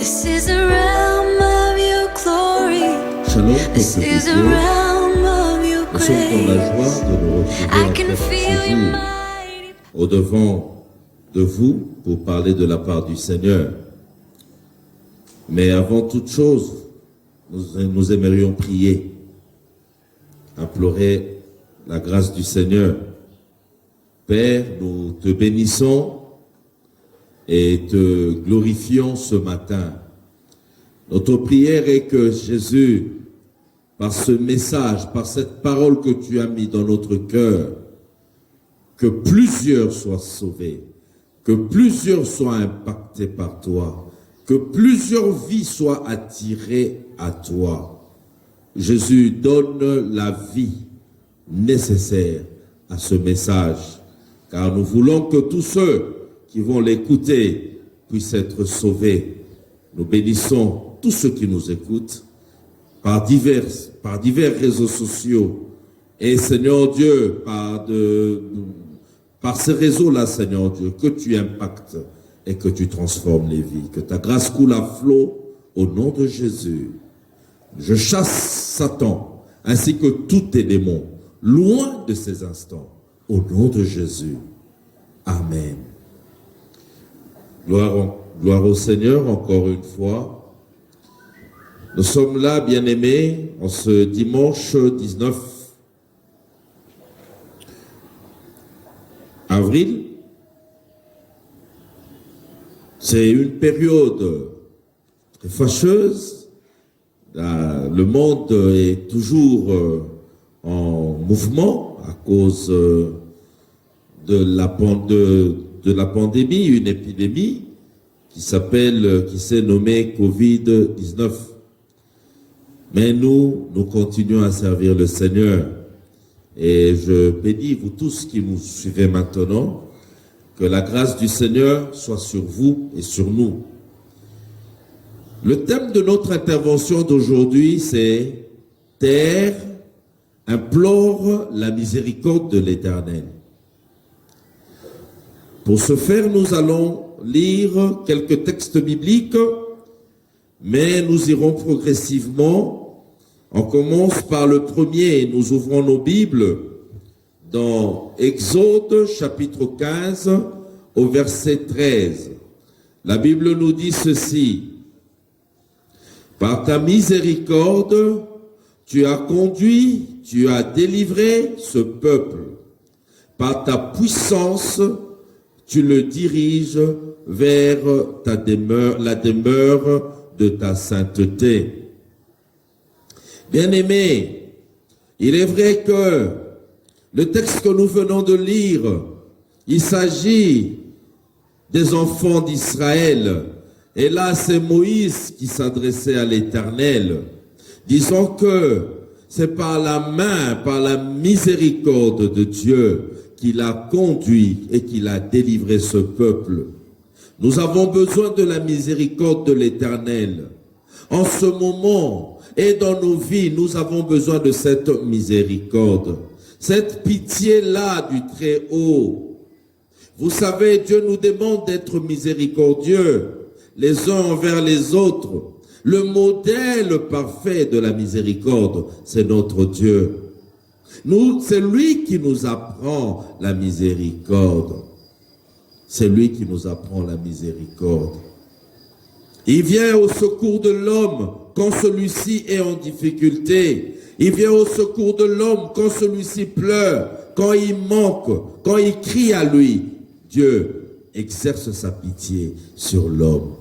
This is the realm of your glory. Shalom, This peuple is de the Dieu. realm of your Nous sommes dans la grace. joie de nous I retrouver can encore feel ce your jour mighty au-devant de vous pour parler de la part du Seigneur. Mais avant toute chose, nous aimerions prier, implorer la grâce du Seigneur. Père, nous te bénissons et te glorifions ce matin. Notre prière est que Jésus, par ce message, par cette parole que tu as mis dans notre cœur, que plusieurs soient sauvés, que plusieurs soient impactés par toi, que plusieurs vies soient attirées à toi. Jésus, donne la vie nécessaire à ce message, car nous voulons que tous ceux qui vont l'écouter puissent être sauvés. Nous bénissons tous ceux qui nous écoutent par divers réseaux sociaux. Et Seigneur Dieu, par ces réseaux-là, Seigneur Dieu, que tu impactes et que tu transformes les vies. Que ta grâce coule à flot au nom de Jésus. Je chasse Satan ainsi que tous tes démons loin de ces instants au nom de Jésus. Amen. Gloire au Seigneur encore une fois. Nous sommes là, bien-aimés, en ce dimanche 19 avril. C'est une période très fâcheuse. Le monde est toujours en mouvement à cause de la pandémie, une épidémie qui s'est nommée Covid-19. Mais nous continuons à servir le Seigneur. Et je bénis vous tous qui nous suivez maintenant, que la grâce du Seigneur soit sur vous et sur nous. Le thème de notre intervention d'aujourd'hui, c'est « Terre implore la miséricorde de l'Éternel ». Pour ce faire, nous allons lire quelques textes bibliques, mais nous irons progressivement. On commence par le premier et nous ouvrons nos Bibles dans Exode chapitre 15 au verset 13. La Bible nous dit ceci. Par ta miséricorde, tu as conduit, tu as délivré ce peuple. Par ta puissance, tu le diriges vers la demeure de ta sainteté. Bien-aimés, il est vrai que le texte que nous venons de lire, il s'agit des enfants d'Israël. Et là, c'est Moïse qui s'adressait à l'Éternel, disant que c'est par la main, par la miséricorde de Dieu qu'il a conduit et qu'il a délivré ce peuple. Nous avons besoin de la miséricorde de l'Éternel. En ce moment et dans nos vies, nous avons besoin de cette miséricorde, cette pitié-là du Très-Haut. Vous savez, Dieu nous demande d'être miséricordieux les uns envers les autres. Le modèle parfait de la miséricorde, c'est notre Dieu. C'est lui qui nous apprend la miséricorde. C'est lui qui nous apprend la miséricorde. Il vient au secours de l'homme quand celui-ci est en difficulté. Il vient au secours de l'homme quand celui-ci pleure, quand il manque, quand il crie à lui. Dieu exerce sa pitié sur l'homme.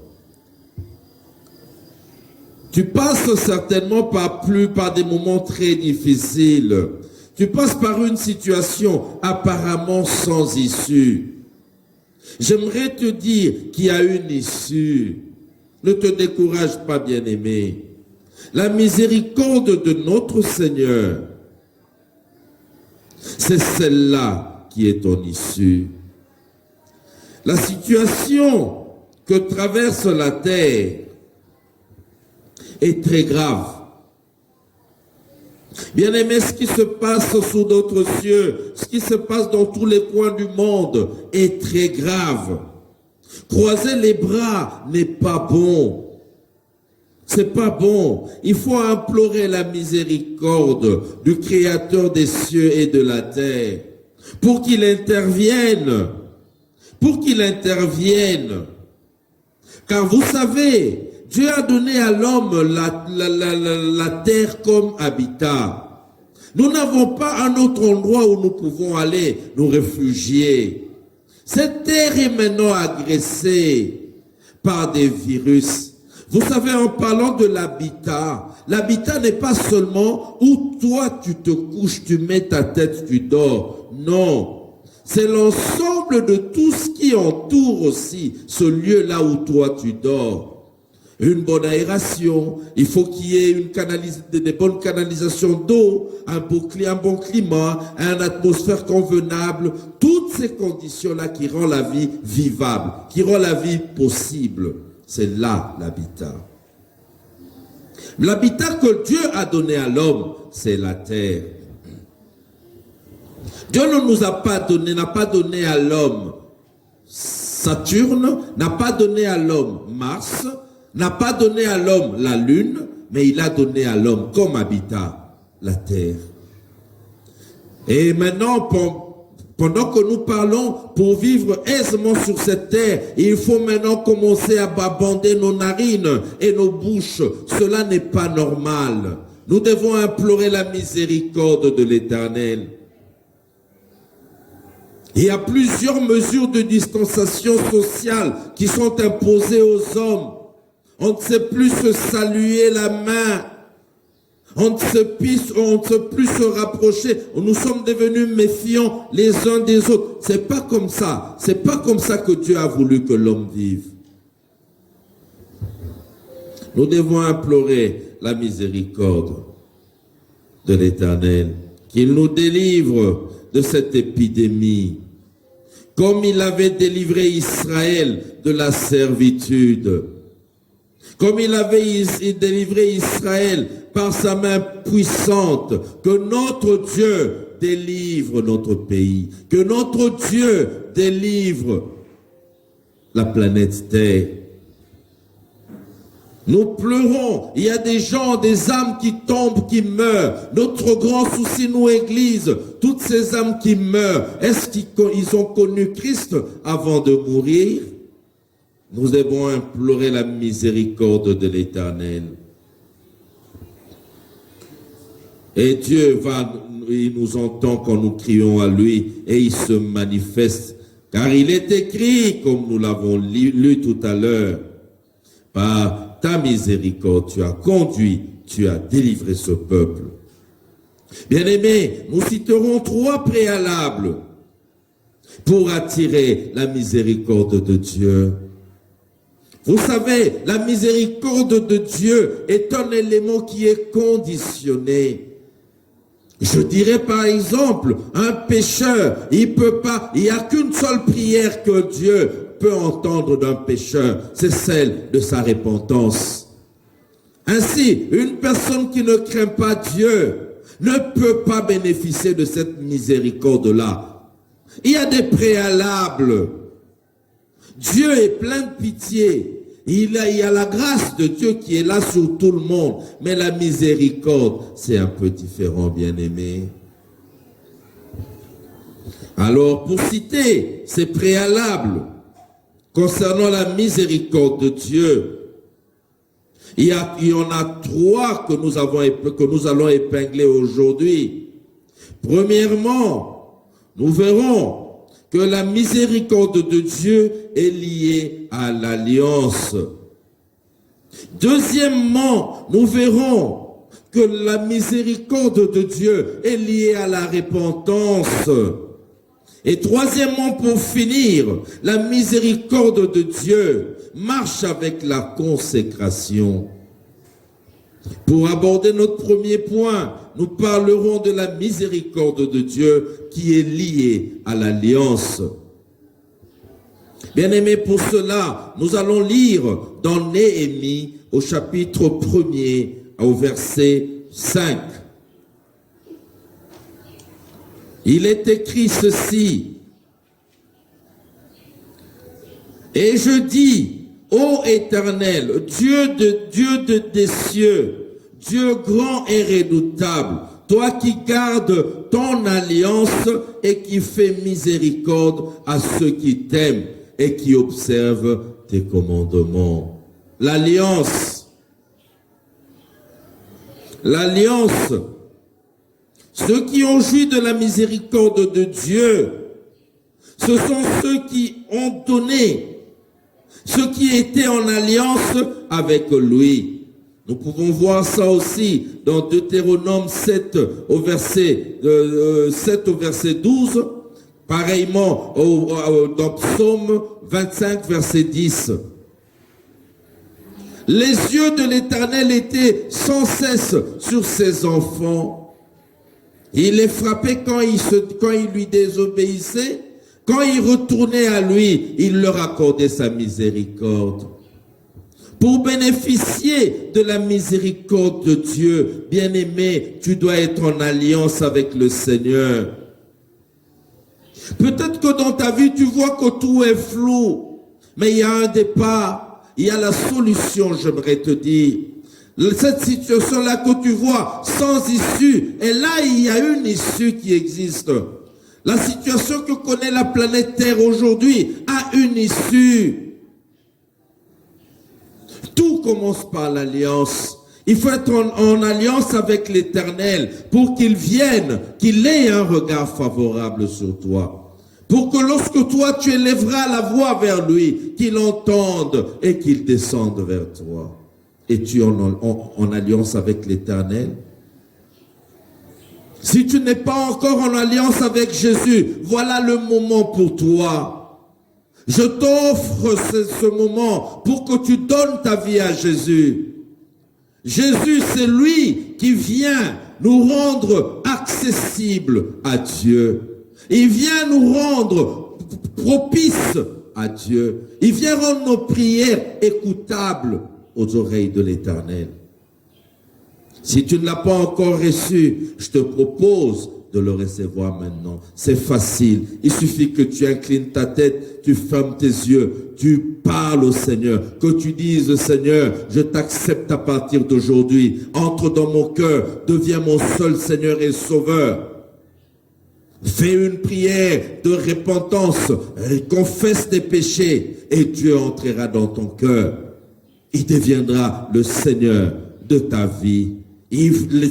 Tu passes certainement par des moments très difficiles. Tu passes par une situation apparemment sans issue. J'aimerais te dire qu'il y a une issue. Ne te décourage pas, bien-aimé. La miséricorde de notre Seigneur, c'est celle-là qui est ton issue. La situation que traverse la terre est très grave. Bien-aimé, ce qui se passe sous d'autres cieux, ce qui se passe dans tous les coins du monde est très grave. Croiser les bras n'est pas bon. C'est pas bon. Il faut implorer la miséricorde du Créateur des cieux et de la terre pour qu'il intervienne. Pour qu'il intervienne. Car vous savez, Dieu a donné à l'homme la terre comme habitat. Nous n'avons pas un autre endroit où nous pouvons aller nous réfugier. Cette terre est maintenant agressée par des virus. Vous savez, en parlant de l'habitat, l'habitat n'est pas seulement où toi tu te couches, tu mets ta tête, tu dors. Non, c'est l'ensemble de tout ce qui entoure aussi ce lieu-là où toi tu dors. Une bonne aération, il faut qu'il y ait des bonnes canalisations d'eau, un bon climat, une atmosphère convenable, toutes ces conditions-là qui rendent la vie vivable, qui rendent la vie possible. C'est là l'habitat. L'habitat que Dieu a donné à l'homme, c'est la terre. Dieu ne nous a pas donné, n'a pas donné à l'homme Saturne, n'a pas donné à l'homme Mars, n'a pas donné à l'homme la Lune, mais il a donné à l'homme comme habitat la terre. Et maintenant, pendant que nous parlons, pour vivre aisément sur cette terre, il faut maintenant commencer à bander nos narines et nos bouches. Cela n'est pas normal. Nous devons implorer la miséricorde de l'Éternel. Il y a plusieurs mesures de distanciation sociale qui sont imposées aux hommes. On ne sait plus se saluer la main. On ne sait plus se rapprocher. Nous sommes devenus méfiants les uns des autres. C'est pas comme ça. C'est pas comme ça que Dieu a voulu que l'homme vive. Nous devons implorer la miséricorde de l'Éternel, qu'il nous délivre de cette épidémie, comme il avait délivré Israël de la servitude, comme il avait délivré Israël par sa main puissante. Que notre Dieu délivre notre pays, que notre Dieu délivre la planète Terre. Nous pleurons, il y a des gens, des âmes qui tombent, qui meurent. Notre grand souci, nous, Église, toutes ces âmes qui meurent, est-ce qu'ils ont connu Christ avant de mourir? Nous devons implorer la miséricorde de l'Éternel. Et Dieu il nous entend quand nous crions à lui et il se manifeste. Car il est écrit, comme nous l'avons lu tout à l'heure, par ta miséricorde, tu as conduit, tu as délivré ce peuple. Bien-aimés, nous citerons 3 préalables pour attirer la miséricorde de Dieu. Vous savez, la miséricorde de Dieu est un élément qui est conditionné. Je dirais par exemple, un pécheur, il n'y a qu'une seule prière que Dieu peut entendre d'un pécheur, c'est celle de sa repentance. Ainsi, une personne qui ne craint pas Dieu ne peut pas bénéficier de cette miséricorde-là. Il y a des préalables. Dieu est plein de pitié. Il y a la grâce de Dieu qui est là sur tout le monde. Mais la miséricorde, c'est un peu différent, bien-aimé. Alors, pour citer ces préalables concernant la miséricorde de Dieu, il y en a 3 que nous allons épingler aujourd'hui. Premièrement, nous verrons que la miséricorde de Dieu est liée à l'alliance. Deuxièmement, nous verrons que la miséricorde de Dieu est liée à la repentance. Et troisièmement, pour finir, la miséricorde de Dieu marche avec la consécration. Pour aborder notre premier point, nous parlerons de la miséricorde de Dieu qui est liée à l'alliance. Bien-aimés, pour cela, nous allons lire dans Néhémie au chapitre 1er au verset 5. Il est écrit ceci. Et je dis, Ô Éternel, Dieu des cieux, Dieu grand et redoutable, toi qui gardes ton alliance et qui fais miséricorde à ceux qui t'aiment et qui observent tes commandements. L'alliance. L'alliance. Ceux qui ont joui de la miséricorde de Dieu, ce sont ceux qui ont donné, ceux qui étaient en alliance avec lui. Nous pouvons voir ça aussi dans Deutéronome 7 au verset 12, pareillement dans Psaume 25 verset 10. Les yeux de l'Éternel étaient sans cesse sur ses enfants. Il les frappait quand ils lui désobéissaient, quand ils retournaient à lui, il leur accordait sa miséricorde. Pour bénéficier de la miséricorde de Dieu, bien-aimé, tu dois être en alliance avec le Seigneur. Peut-être que dans ta vie, tu vois que tout est flou, mais il y a un départ, il y a la solution, j'aimerais te dire. Cette situation-là que tu vois sans issue, et là, il y a une issue qui existe. La situation que connaît la planète Terre aujourd'hui a une issue. Tout commence par l'alliance. Il faut être en alliance avec l'Éternel pour qu'il vienne, qu'il ait un regard favorable sur toi. Pour que lorsque toi tu élèveras la voix vers lui, qu'il entende et qu'il descende vers toi. Es-tu en alliance avec l'Éternel? Si tu n'es pas encore en alliance avec Jésus, voilà le moment pour toi. Je t'offre ce moment pour que tu donnes ta vie à Jésus. Jésus, c'est lui qui vient nous rendre accessibles à Dieu. Il vient nous rendre propices à Dieu. Il vient rendre nos prières écoutables aux oreilles de l'Éternel. Si tu ne l'as pas encore reçu, je te propose de le recevoir maintenant. C'est facile. Il suffit que tu inclines ta tête, tu fermes tes yeux, tu parles au Seigneur, que tu dises, Seigneur, je t'accepte à partir d'aujourd'hui. Entre dans mon cœur, deviens mon seul Seigneur et Sauveur. Fais une prière de repentance, confesse tes péchés et Dieu entrera dans ton cœur. Il deviendra le Seigneur de ta vie.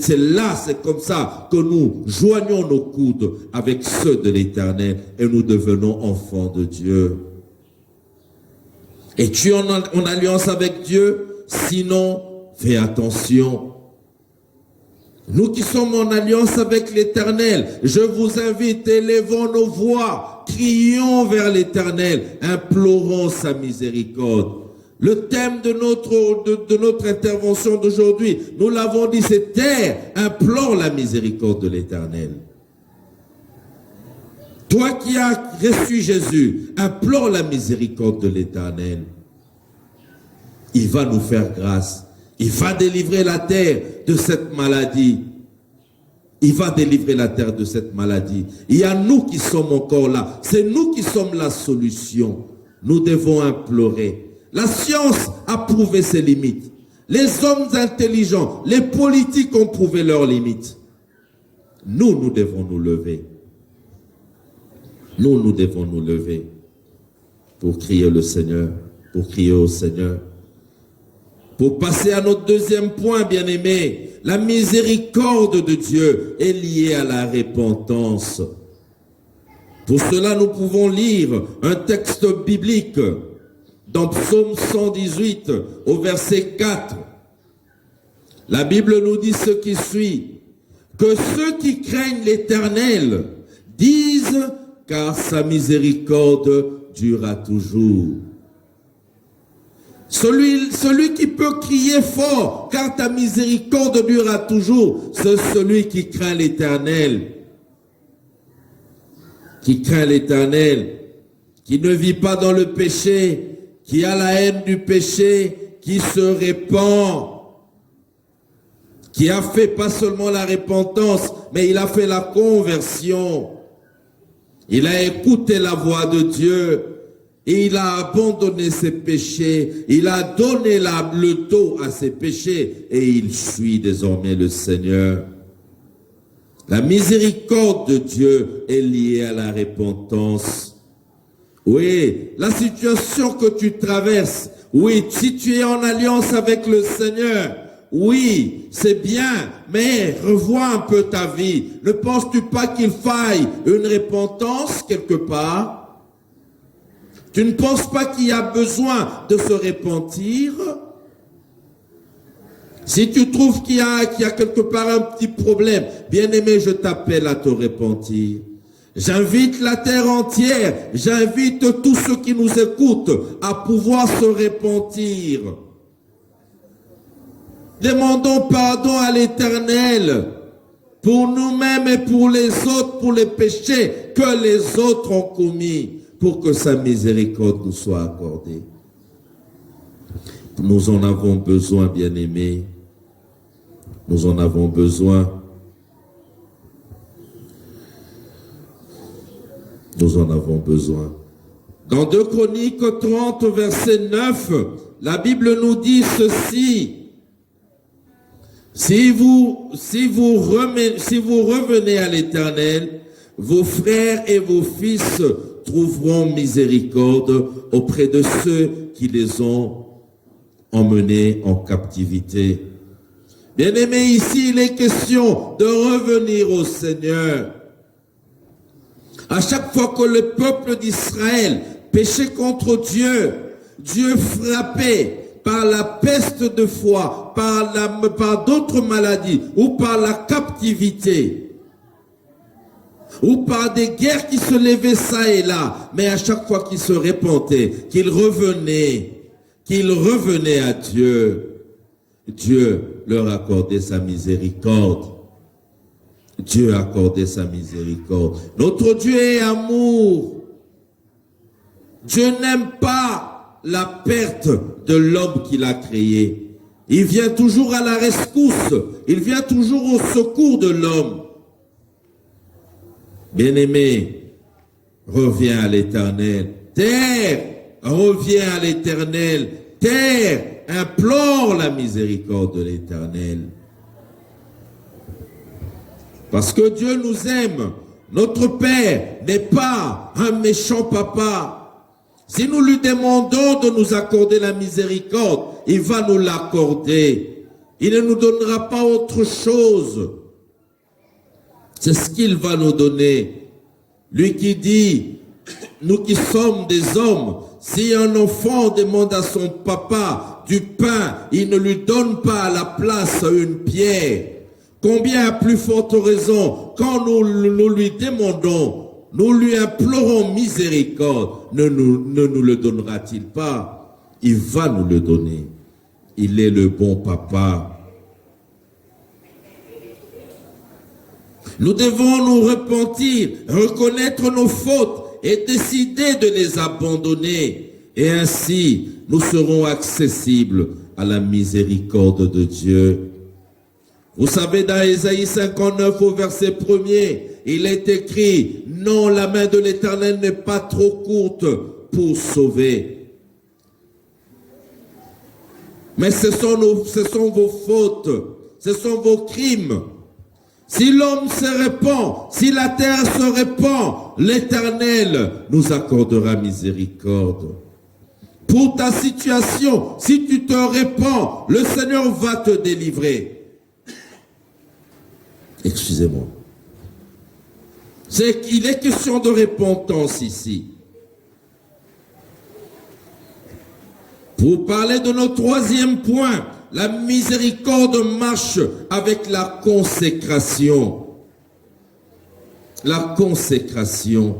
C'est là, c'est comme ça que nous joignons nos coudes avec ceux de l'Éternel et nous devenons enfants de Dieu. Es-tu en alliance avec Dieu? Sinon, fais attention. Nous qui sommes en alliance avec l'Éternel, je vous invite, élevons nos voix, crions vers l'Éternel, implorons sa miséricorde. Le thème de notre intervention d'aujourd'hui, nous l'avons dit, c'est terre, implore la miséricorde de l'Éternel. Toi qui as reçu Jésus, implore la miséricorde de l'Éternel. Il va nous faire grâce. Il va délivrer la terre de cette maladie. Il va délivrer la terre de cette maladie. Il y a nous qui sommes encore là. C'est nous qui sommes la solution. Nous devons implorer. La science a prouvé ses limites. Les hommes intelligents, les politiques ont prouvé leurs limites. Nous devons nous lever. Nous devons nous lever pour crier le Seigneur, pour crier au Seigneur. Pour passer à notre deuxième point, bien-aimé, la miséricorde de Dieu est liée à la repentance. Pour cela, nous pouvons lire un texte biblique dans Psaume 118, au verset 4. La Bible nous dit ce qui suit, que ceux qui craignent l'Éternel disent, car sa miséricorde durera toujours. Celui qui peut crier fort, car ta miséricorde durera toujours, c'est celui qui craint l'Éternel. Qui craint l'Éternel, qui ne vit pas dans le péché, qui a la haine du péché, qui se répand, qui a fait pas seulement la repentance, mais il a fait la conversion. Il a écouté la voix de Dieu. Et il a abandonné ses péchés, il a donné le dos à ses péchés et il suit désormais le Seigneur. La miséricorde de Dieu est liée à la repentance. Oui, la situation que tu traverses, oui, si tu es en alliance avec le Seigneur, oui, c'est bien, mais revois un peu ta vie. Ne penses-tu pas qu'il faille une repentance quelque part? Tu ne penses pas qu'il y a besoin de se repentir? Si tu trouves qu'il y a quelque part un petit problème, bien-aimé, je t'appelle à te repentir. J'invite la terre entière, j'invite tous ceux qui nous écoutent à pouvoir se repentir. Demandons pardon à l'Éternel pour nous-mêmes et pour les autres, pour les péchés que les autres ont commis, pour que sa miséricorde nous soit accordée. Nous en avons besoin, bien-aimés. Nous en avons besoin. Nous en avons besoin. Dans 2 Chroniques 30, verset 9, la Bible nous dit ceci. Si vous revenez à l'Éternel, vos frères et vos fils trouveront miséricorde auprès de ceux qui les ont emmenés en captivité. Bien-aimés, ici, il est question de revenir au Seigneur. À chaque fois que le peuple d'Israël péchait contre Dieu, Dieu frappait par la peste de foi, par d'autres maladies, ou par la captivité, ou par des guerres qui se levaient ça et là, mais à chaque fois qu'ils se repentaient, qu'ils revenaient à Dieu, Dieu leur accordait sa miséricorde. Dieu accordait sa miséricorde. Notre Dieu est amour. Dieu n'aime pas la perte de l'homme qu'il a créé. Il vient toujours à la rescousse. Il vient toujours au secours de l'homme. Bien-aimé, reviens à l'Éternel. Terre, reviens à l'Éternel. Terre, implore la miséricorde de l'Éternel. Parce que Dieu nous aime. Notre Père n'est pas un méchant papa. Si nous lui demandons de nous accorder la miséricorde, il va nous l'accorder. Il ne nous donnera pas autre chose. C'est ce qu'il va nous donner. Lui qui dit, nous qui sommes des hommes, si un enfant demande à son papa du pain, il ne lui donne pas à la place une pierre. Combien à plus forte raison, quand nous lui demandons, nous lui implorons miséricorde, ne nous le donnera-t-il pas? Il va nous le donner. Il est le bon papa. Nous devons nous repentir, reconnaître nos fautes et décider de les abandonner. Et ainsi, nous serons accessibles à la miséricorde de Dieu. Vous savez, dans Ésaïe 59 au verset 1er, il est écrit, non, la main de l'Éternel n'est pas trop courte pour sauver. Mais ce sont vos fautes, ce sont vos crimes. Si l'homme se répand, si la terre se répand, l'Éternel nous accordera miséricorde. Pour ta situation, si tu te répands, le Seigneur va te délivrer. Excusez-moi. C'est qu'il est question de repentance ici. Pour parler de notre troisième point, la miséricorde marche avec la consécration. La consécration.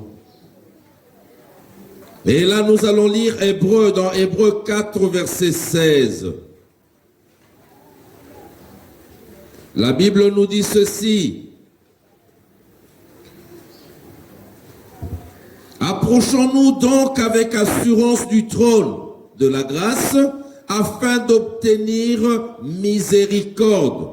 Et là, nous allons lire Hébreux, dans Hébreux 4, verset 16. La Bible nous dit ceci. Approchons-nous donc avec assurance du trône de la grâce afin d'obtenir miséricorde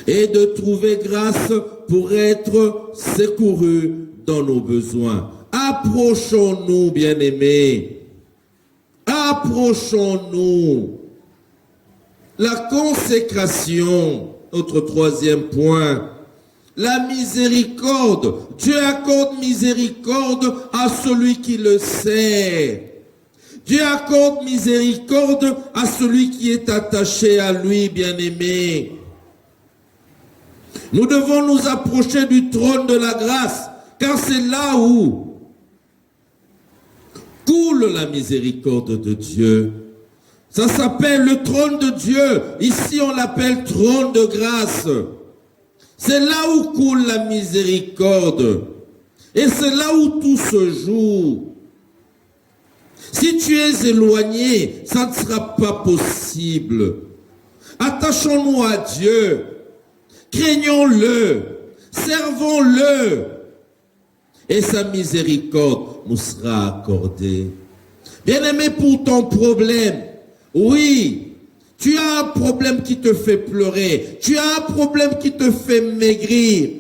et de trouver grâce pour être secourus dans nos besoins. Approchons-nous, bien-aimés. Approchons-nous. La consécration, notre troisième point. La miséricorde. Dieu accorde miséricorde à celui qui le sait. Dieu accorde miséricorde à celui qui est attaché à lui, bien-aimé. Nous devons nous approcher du trône de la grâce, car c'est là où coule la miséricorde de Dieu. Ça s'appelle le trône de Dieu. Ici, on l'appelle trône de grâce. C'est là où coule la miséricorde. Et c'est là où tout se joue. Si tu es éloigné, ça ne sera pas possible. Attachons-nous à Dieu. Craignons-le. Servons-le. Et sa miséricorde nous sera accordée. Bien-aimé, pour ton problème, oui, tu as un problème qui te fait pleurer. Tu as un problème qui te fait maigrir.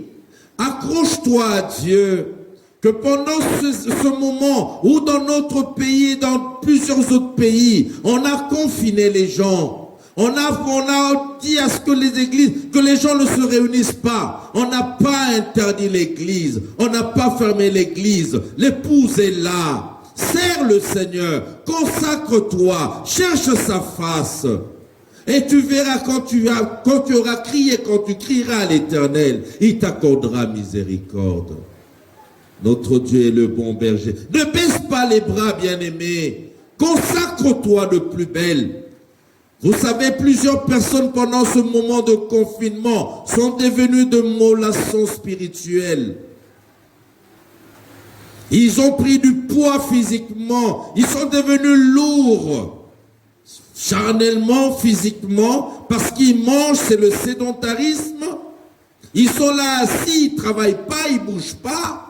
Accroche-toi à Dieu. Que pendant ce moment où dans notre pays et dans plusieurs autres pays, on a confiné les gens. On a dit à ce que les églises, que les gens ne se réunissent pas. On n'a pas interdit l'église. On n'a pas fermé l'église. L'épouse est là. Sers le Seigneur. Consacre-toi. Cherche sa face. Et tu verras quand tu auras crié, quand tu crieras à l'Éternel, il t'accordera miséricorde. Notre Dieu est le bon berger. Ne baisse pas les bras, bien-aimés. Consacre-toi de plus belle. Vous savez, plusieurs personnes pendant ce moment de confinement sont devenues de mollassons spirituels. Ils ont pris du poids physiquement. Ils sont devenus lourds. Charnellement, physiquement, parce qu'ils mangent, c'est le sédentarisme. Ils sont là assis, ils ne travaillent pas, ils ne bougent pas.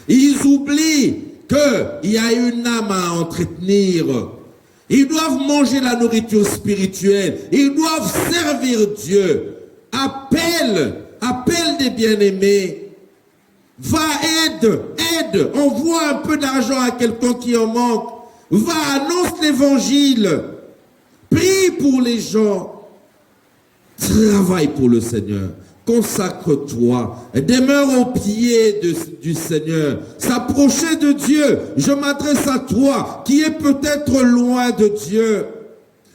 Ils oublient qu'il y a une âme à entretenir. Ils doivent manger la nourriture spirituelle. Ils doivent servir Dieu. Appelle des bien-aimés. Va, aide. Envoie un peu d'argent à quelqu'un qui en manque. Va, annonce l'évangile. Prie pour les gens. Travaille pour le Seigneur. Consacre-toi. Demeure au pied du Seigneur. S'approcher de Dieu. Je m'adresse à toi qui es peut-être loin de Dieu.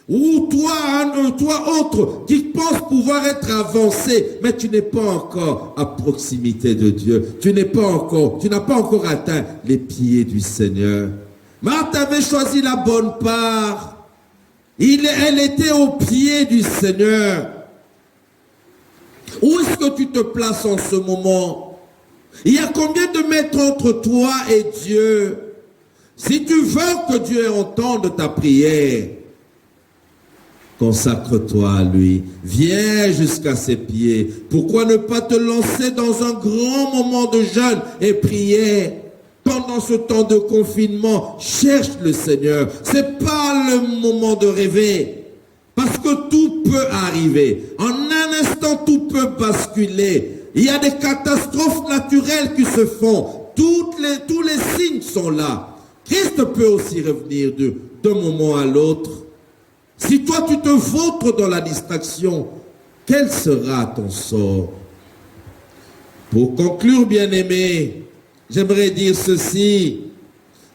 Ou toi autre qui pense pouvoir être avancé, mais tu n'es pas encore à proximité de Dieu. Tu n'as pas encore atteint les pieds du Seigneur. Marthe avait choisi la bonne part. Elle était au pied du Seigneur. Où est-ce que tu te places en ce moment? Il y a combien de mètres entre toi et Dieu? Si tu veux que Dieu entende ta prière, consacre-toi à lui. Viens jusqu'à ses pieds. Pourquoi ne pas te lancer dans un grand moment de jeûne et prière? Pendant ce temps de confinement, cherche le Seigneur. C'est pas le moment de rêver. Parce que tout peut arriver. En un instant, tout peut basculer. Il y a des catastrophes naturelles qui se font. Tous les signes sont là. Christ peut aussi revenir d'un moment à l'autre. Si toi, tu te vautres dans la distraction, quel sera ton sort? Pour conclure, bien-aimés, j'aimerais dire ceci.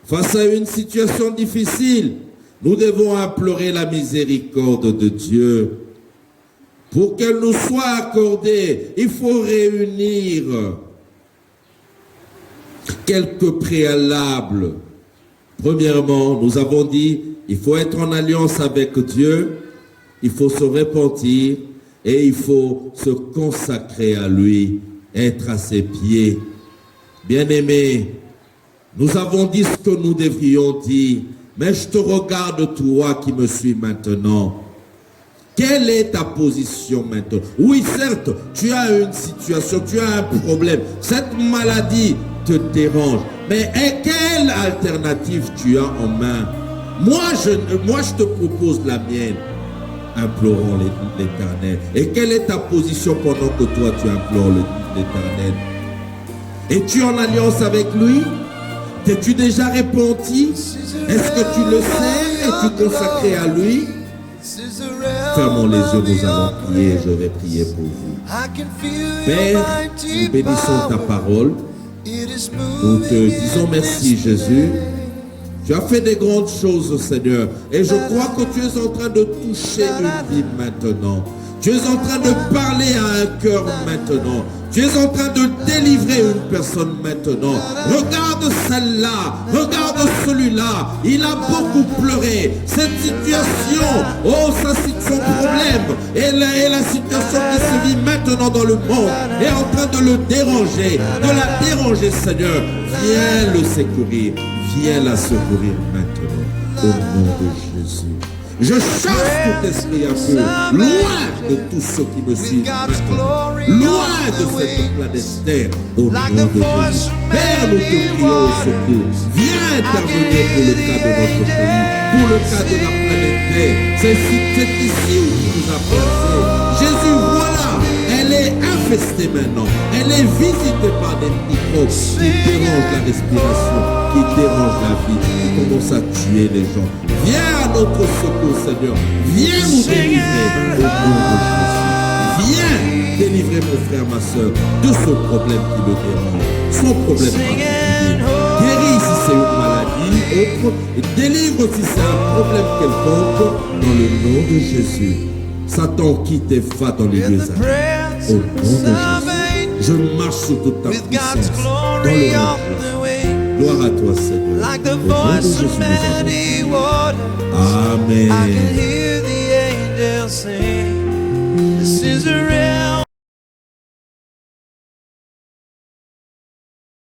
Face à une situation difficile, nous devons implorer la miséricorde de Dieu. Pour qu'elle nous soit accordée, il faut réunir quelques préalables. Premièrement, nous avons dit, il faut être en alliance avec Dieu, il faut se repentir et il faut se consacrer à lui, être à ses pieds. Bien-aimés, nous avons dit ce que nous devrions dire. Mais je te regarde, toi qui me suis maintenant. Quelle est ta position maintenant? Oui, certes, tu as une situation, tu as un problème. Cette maladie te dérange. Mais quelle alternative tu as en main? Moi, je te propose la mienne. implorons l'Éternel. Et quelle est ta position pendant que toi tu implores l'Éternel? Es-tu en alliance avec lui? T'es-tu déjà repenti? Est-ce que tu le sais? Es-tu consacré à lui? Fermons les yeux, nous allons prier. Je vais prier pour vous. Père, nous bénissons ta parole. Nous te disons merci, Jésus. Tu as fait des grandes choses, Seigneur. Et je crois que tu es en train de toucher une vie maintenant. Tu es en train de parler à un cœur maintenant. Tu es en train de délivrer une personne maintenant. Regarde celle-là. Regarde celui-là. Il a beaucoup pleuré. Cette situation, oh, son problème et la situation qui se vit maintenant dans le monde est en train de le déranger. De la déranger, Seigneur. Viens le secourir. Viens la secourir maintenant. Au nom de Jésus. Je chasse tout esprit à feu, loin de tous ceux qui me suivent maintenant, loin de cette planète Terre, au nom de Jésus. Père, nous te prions au secours. Viens intervenir pour le cas de notre pays, pour le cas de la planète Terre. C'est ici où tu nous as placés. Jésus, voilà, elle est infestée maintenant. Elle est visitée par des microbes qui dérangent la respiration, qui dérangent la vie, qui commencent à tuer les gens. Viens à notre secours, Seigneur. Viens nous délivrer au nom de Jésus. Viens délivrer mon frère, ma soeur, de ce problème qui le dérange. Son problème particulier. Guéris si c'est une maladie, autre. Et délivre si c'est un problème quelconque dans le nom de Jésus. Satan, quitte et va dans les lieux arrêtés. Au nom de Jésus. Je marche sur toute ta puissance dans le nom de Jésus. Gloire à toi, Seigneur. Like the Au nom de voice Jésus, of nous many avons waters, prié. Amen. I can hear the angels sing. This is a real